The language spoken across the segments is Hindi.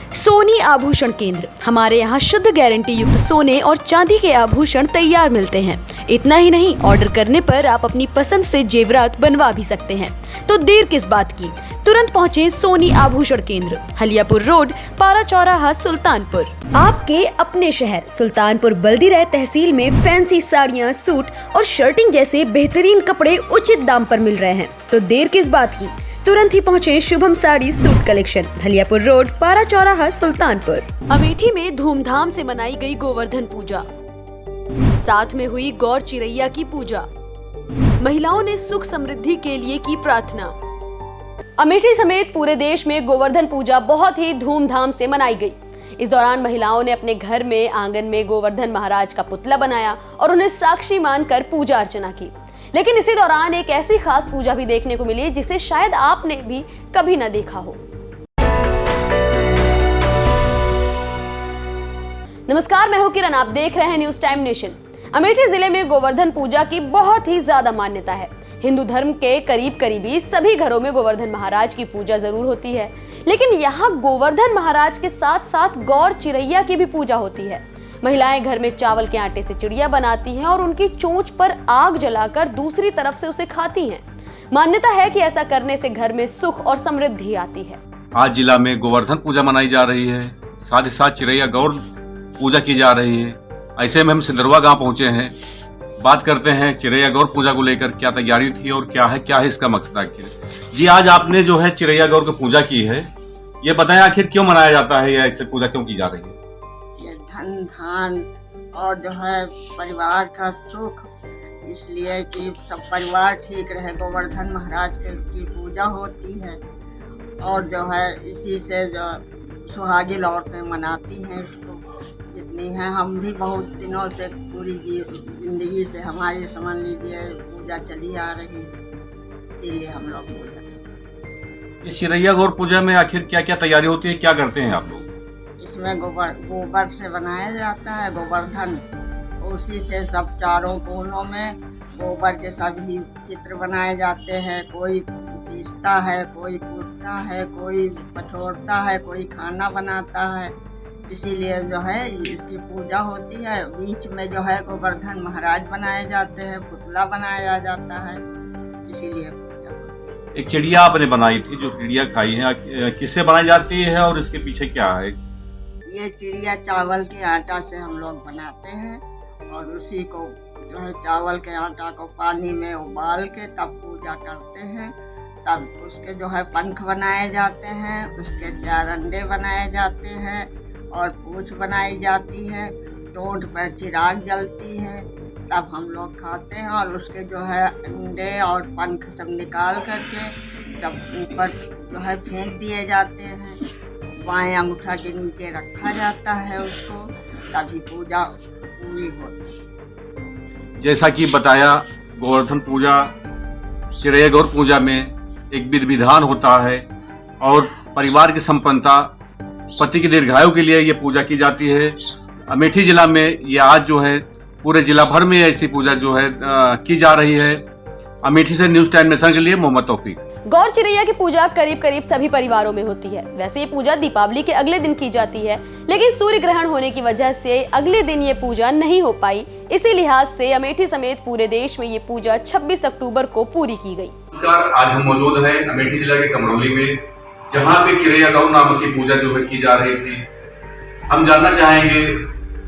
सोनी आभूषण केंद्र। हमारे यहाँ शुद्ध गारंटी युक्त सोने और चांदी के आभूषण तैयार मिलते हैं। इतना ही नहीं, ऑर्डर करने पर आप अपनी पसंद से जेवरात बनवा भी सकते हैं। तो देर किस बात की, तुरंत पहुँचे सोनी आभूषण केंद्र, हलियापुर रोड, पारा चौराहा, सुल्तानपुर। आपके अपने शहर सुल्तानपुर बल्दीराय तहसील में फैंसी साड़ियाँ, सूट और शर्टिंग जैसे बेहतरीन कपड़े उचित दाम पर मिल रहे हैं। तो देर किस बात की, तुरंत ही पहुँचे Shubham sari suit collection, Haliyapur road, पारा चौराहा, सुल्तानपुर। अमेठी में धूमधाम से मनाई गई गोवर्धन पूजा, साथ में हुई गौर चिरैया की पूजा। महिलाओं ने सुख समृद्धि के लिए की प्रार्थना। अमेठी समेत पूरे देश में गोवर्धन पूजा बहुत ही धूमधाम से मनाई गई। इस दौरान महिलाओं ने अपने घर में आंगन में गोवर्धन महाराज का पुतला बनाया और उन्हें साक्षी मानकर पूजा अर्चना की। लेकिन इसी दौरान एक ऐसी खास पूजा भी देखने को मिली जिसे शायद आपने भी कभी न देखा हो। नमस्कार, मैं हूं किरण, आप देख रहे हैं न्यूज टाइम नेशन। अमेठी जिले में गोवर्धन पूजा की बहुत ही ज्यादा मान्यता है। हिंदू धर्म के करीबी सभी घरों में गोवर्धन महाराज की पूजा जरूर होती है, लेकिन यहाँ गोवर्धन महाराज के साथ साथ गौर चिरैया की भी पूजा होती है। महिलाएं घर में चावल के आटे से चिड़िया बनाती हैं और उनकी चोंच पर आग जलाकर दूसरी तरफ से उसे खाती हैं। मान्यता है कि ऐसा करने से घर में सुख और समृद्धि आती है। आज जिला में गोवर्धन पूजा मनाई जा रही है, साथ ही साथ चिरैया गौर पूजा की जा रही है। ऐसे में हम सिंदरवा गांव पहुंचे हैं। बात करते हैं चिरैया गौर पूजा को लेकर क्या तैयारी थी और क्या है इसका मकसद आखिर। जी, आज आपने जो है चिरैया गौर की पूजा की है, ये बताएं आखिर क्यों मनाया जाता है या इससे पूजा क्यों की जा रही है? ये धन और जो है परिवार का सुख, इसलिए कि सब परिवार ठीक रहे, गोवर्धन महाराज की पूजा होती है। और जो है इसी से जो सुहागिन औरतें मनाती हैं इसको। जितनी है, हम भी बहुत दिनों से पूरी जिंदगी से हमारी समझ लीजिए पूजा चली आ रही है, इसीलिए हम लोग पूजा करते हैं। इस चिरैया गौर पूजा में आखिर क्या क्या तैयारी होती है, क्या करते हैं आप लोग? इसमें गोबर से बनाया जाता है गोवर्धन। उसी से सब चारों कोनों में गोबर के सभी चित्र बनाए जाते हैं। कोई पीसता है, कोई कूटता है, कोई पछोड़ता है, कोई खाना बनाता है। इसीलिए जो है इसकी पूजा होती है। बीच में जो है गोवर्धन महाराज बनाए जाते हैं, पुतला बनाया जाता है, इसीलिए पूजा होती है। एक चिड़िया आपने बनाई थी, जो चिड़िया खाई है, किससे बनाई जाती है और इसके पीछे क्या है? ये चिड़िया चावल के आटा से हम लोग बनाते हैं और उसी को जो है चावल के आटा को पानी में उबाल के तब पूजा करते हैं। तब उसके जो है पंख बनाए जाते हैं, उसके 4 अंडे बनाए जाते हैं और पूंछ बनाई जाती है। टोंट पर चिराग जलती है, तब हम लोग खाते हैं। और उसके जो है अंडे और पंख सब निकाल करके सब ऊपर जो है फेंक दिए जाते हैं। बाएं अंगूठा के नीचे रखा जाता है उसको, तभी पूजा पूरी होती है। जैसा कि बताया, गोवर्धन पूजा, चिरैया गौर पूजा में एक विधि विधान होता है और परिवार की संपन्नता, पति की दीर्घायु के लिए ये पूजा की जाती है। अमेठी जिला में ये आज जो है पूरे जिला भर में ऐसी पूजा जो है की जा रही है। अमेठी से न्यूज टाइम नेशन के लिए मोहम्मद तौफीक। गौर चिरैया की पूजा करीब सभी परिवारों में होती है। वैसे ये पूजा दीपावली के अगले दिन की जाती है, लेकिन सूर्य ग्रहण होने की वजह से अगले दिन ये पूजा नहीं हो पाई। इसी लिहाज से अमेठी समेत पूरे देश में ये पूजा 26 अक्टूबर को पूरी की गई। नमस्कार, आज हम मौजूद हैं अमेठी जिला के कमरौली में, जहाँ पे चिरैया गौर नाम की पूजा जो है की जा रही थी। हम जानना चाहेंगे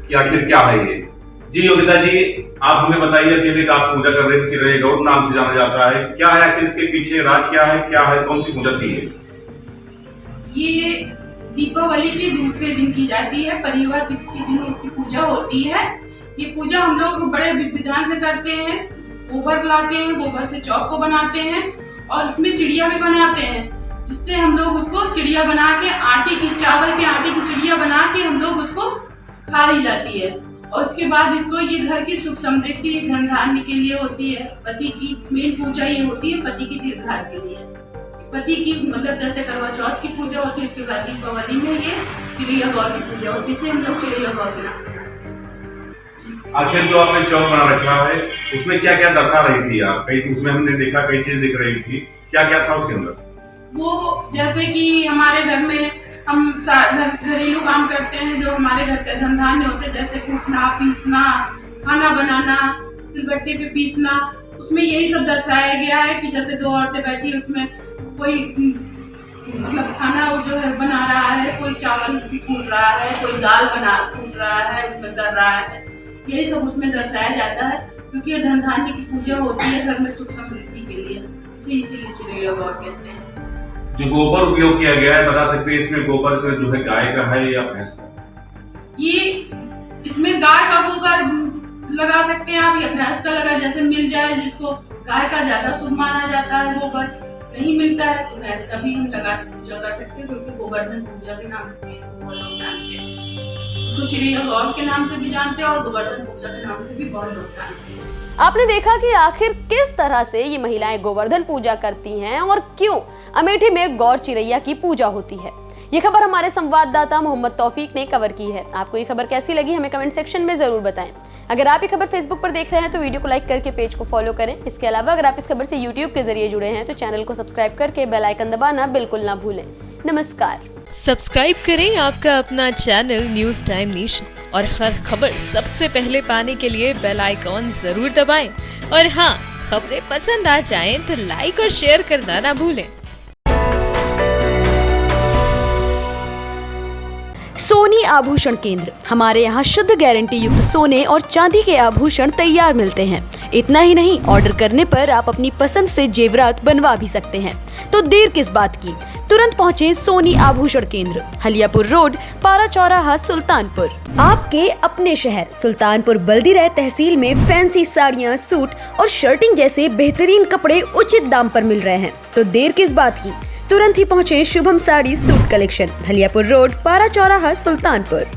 कि आखिर क्या है ये। जी योगिता जी, आप हमें बताइए कि आप पूजा कर रहे थे, चिरैया गौर नाम से जाना जाता है, क्या है आखिर इसके पीछे राज, क्या है, कौन सी पूजा थी? ये दीपावली के दूसरे दिन की जाती है, परिवार तिथि के दिन इसकी पूजा होती है। ये पूजा हम लोग बड़े विधान से करते हैं। गोबर लाते हैं, गोबर से चौक को बनाते हैं और इसमें चिड़िया भी बनाते हैं, जिससे हम लोग उसको चिड़िया बना के चावल के आटे की चिड़िया बना के हम लोग उसको खा ली जाती है। और उसके बाद इसको ये घर की सुख समृद्धि, धन धान्य के लिए होती है। पति की मेन पूजा ये होती है, पति की दीर्घायु के लिए। पति की मतलब जैसे करवा चौथ की पूजा होती है, उसके बाद दीपावली में ये चिरैया गौर की पूजा होती है, इसे हम लोग चिरैया गौर के नाम से। आखिर जो आपने चौक बना रखा है, उसमें क्या क्या दर्शा रही थी आप? कई उसमें हमने देखा कई चीज दिख रही थी, क्या क्या था उसके अंदर? वो जैसे कि हमारे घर में हम घरेलू काम करते हैं जो हमारे घर के धंधान्य होते हैं, जैसे कूटना, पीसना, खाना बनाना, सिलबट्टे पे पीसना, उसमें यही सब दर्शाया गया है कि जैसे दो औरतें बैठी, उसमें कोई मतलब खाना जो है बना रहा है, कोई चावल भी कूट रहा है, कोई दाल कूट रहा है, उसमें कर रहा है, यही सब उसमें दर्शाया जाता है, क्योंकि ये धन धान्य की पूजा होती है घर में सुख समृद्धि के लिए, इसीलिए चिरैया गौर कहते हैं। जो गोबर उपयोग किया गया है, बता सकते हैं इसमें गोबर जो है गाय का है या भैंस का? ये इसमें गाय का गोबर लगा सकते हैं आप या भैंस का लगा, जैसे मिल जाए, जिसको गाय का ज्यादा शुभ माना जाता है, गोबर नहीं मिलता है तो भैंस का भी हम लगा के पूजा कर सकते हैं, क्योंकि गोवर्धन पूजा के नाम से भी इसको बहुत लोग जानते हैं। इसको चिरैया गौर के नाम से भी जानते हैं और गोवर्धन पूजा के नाम से भी बहुत लोग जानते हैं। आपने देखा कि आखिर किस तरह से ये महिलाएं गोवर्धन पूजा करती हैं और क्यों अमेठी में गौर चिरैया की पूजा होती है। ये खबर हमारे संवाददाता मोहम्मद तौफीक ने कवर की है। आपको ये खबर कैसी लगी हमें कमेंट सेक्शन में जरूर बताएं। अगर आप ये खबर फेसबुक पर देख रहे हैं तो वीडियो को लाइक करके पेज को फॉलो करें। इसके अलावा अगर आप इस खबर से यूट्यूब के जरिए जुड़े हैं तो चैनल को सब्सक्राइब करके बेल आइकन दबाना बिल्कुल ना भूलें। नमस्कार। सब्सक्राइब करें आपका अपना चैनल न्यूज़ टाइम नेशन और हर खबर सबसे पहले पाने के लिए बेल आइकॉन जरूर दबाएं। और हाँ, खबरें पसंद आ जाएं तो लाइक और शेयर करना ना भूलें। सोनी आभूषण केंद्र। हमारे यहाँ शुद्ध गारंटी युक्त सोने और चांदी के आभूषण तैयार मिलते हैं। इतना ही नहीं, ऑर्डर करने पर आप अपनी पसंद से जेवरात बनवा भी सकते हैं। तो देर किस बात की, तुरंत पहुँचे सोनी आभूषण केंद्र, हलियापुर रोड, पारा चौराहा, सुल्तानपुर। आपके अपने शहर सुल्तानपुर बल्दीराय तहसील में फैंसी साड़ियाँ, सूट और शर्टिंग जैसे बेहतरीन कपड़े उचित दाम पर मिल रहे हैं। तो देर किस बात की, तुरंत ही पहुँचे Shubham sari suit collection, Haliyapur road, पारा चौराहा, सुल्तानपुर।